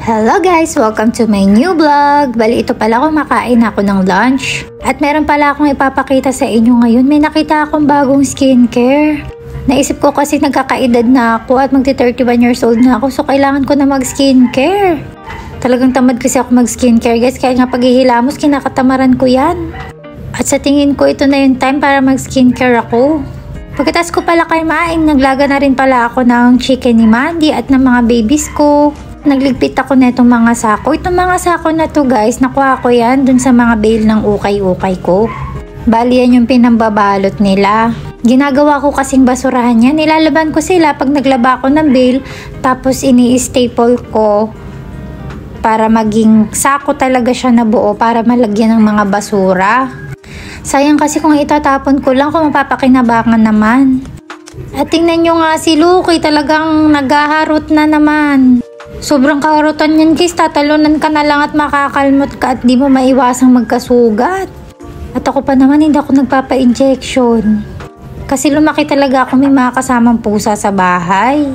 Hello guys! Welcome to my new vlog! Bali ito pala kumakain ako ng lunch. At meron pala akong ipapakita sa inyo ngayon. May nakita akong bagong skincare. Naisip ko kasi nagkakaedad na ako at magti 31 years old na ako. So kailangan ko na mag skincare. Talagang tamad kasi ako mag skincare guys. Kaya nga paghihilamos kinakatamaran ko yan. At sa tingin ko ito na yung time para mag skincare ako. Pagkatapos ko pala kumain, naglaga na rin pala ako ng chicken ni Mandy at ng mga babies ko. Nagligpit ako na itong mga sako. Itong mga sako na to guys, nakuha ko yan dun sa mga bale ng ukay-ukay ko. Bali yan yung pinambabalot nila. Ginagawa ko kasing basurahan yan. Nilalaban ko sila pag naglaba ako ng bale. Tapos ini-staple ko para maging sako talaga siya na buo para malagyan ng mga basura. Sayang kasi kung itatapon ko lang kung mapapakinabangan naman. At tingnan nyo nga si Luki, talagang naghaharot na naman. Sobrang kaharutan yan guys, tatalunan ka na lang at makakalmot ka at di mo maiwasang magkasugat. At ako pa naman hindi ako nagpapa-injection. Kasi lumaki talaga ako, may mga kasamang pusa sa bahay.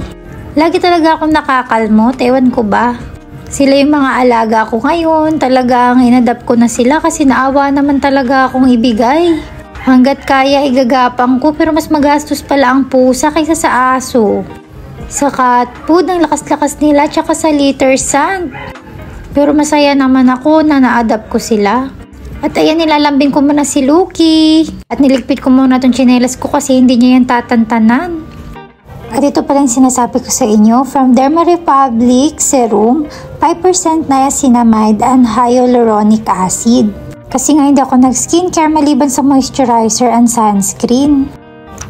Lagi talaga akong nakakalmot, ewan ko ba. Sila yung mga alaga ko ngayon, talagang inadapt ko na sila kasi naawa naman talaga akong ibigay. Hanggat kaya igagapang ko pero mas magastos pala ang pusa kaysa sa aso. Sa cat food, ang lakas-lakas nila, tsaka sa litter sand. Pero masaya naman ako na na-adapt ko sila. At ayan, nilalambing ko muna si Luki. At niligpit ko muna itong tsinelas ko kasi hindi niya yan tatantanan. At ito pala yung sinasabi ko sa inyo, from Derma Republic Serum, 5% niacinamide and hyaluronic acid. Kasi nga hindi ako nag-skincare maliban sa moisturizer and sunscreen.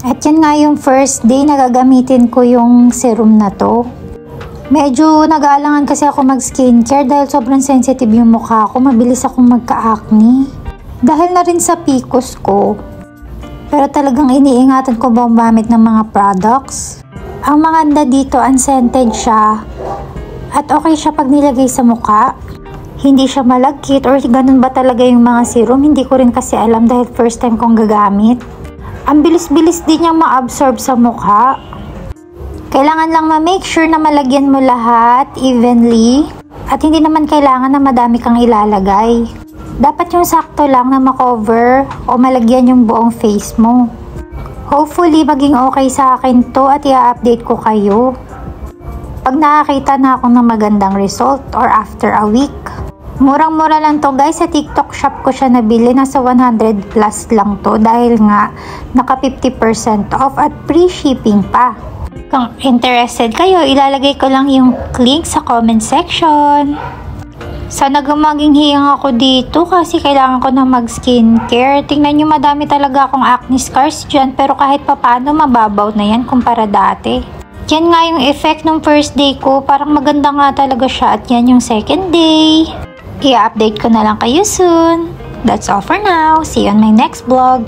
At yan nga yung first day na gagamitin ko yung serum na to. Medyo nag-aalangan kasi ako mag-skincare dahil sobrang sensitive yung mukha ko. Mabilis akong magka-acne. Dahil na rin sa PCOS ko. Pero talagang iniingatan ko gumamit ng mga products. Ang maganda dito, unscented siya. At okay siya pag nilagay sa mukha. Hindi siya malagkit or ganun ba talaga yung mga serum. Hindi ko rin kasi alam dahil first time kong gagamit. Ang bilis-bilis din niyang ma-absorb sa mukha. Kailangan lang ma-make sure na malagyan mo lahat evenly. At hindi naman kailangan na madami kang ilalagay. Dapat yung sakto lang na makover o malagyan yung buong face mo. Hopefully maging okay sa akin to at i-update ko kayo. Pag nakakita na ako ng magandang result or after a week. Murang-mura lang to guys, sa TikTok shop ko siya nabili, nasa 100 plus lang to dahil nga naka 50% off at free shipping pa. Kung interested kayo, ilalagay ko lang yung link sa comment section. Sana gumaging hiyang ako dito kasi kailangan ko na mag skincare. Tingnan nyo, madami talaga akong acne scars dyan pero kahit papano mababaw na yan kumpara dati. Yan nga yung effect ng first day ko, parang maganda nga talaga siya at yan yung second day. I-update ko na lang kayo soon. That's all for now. See you on my next vlog.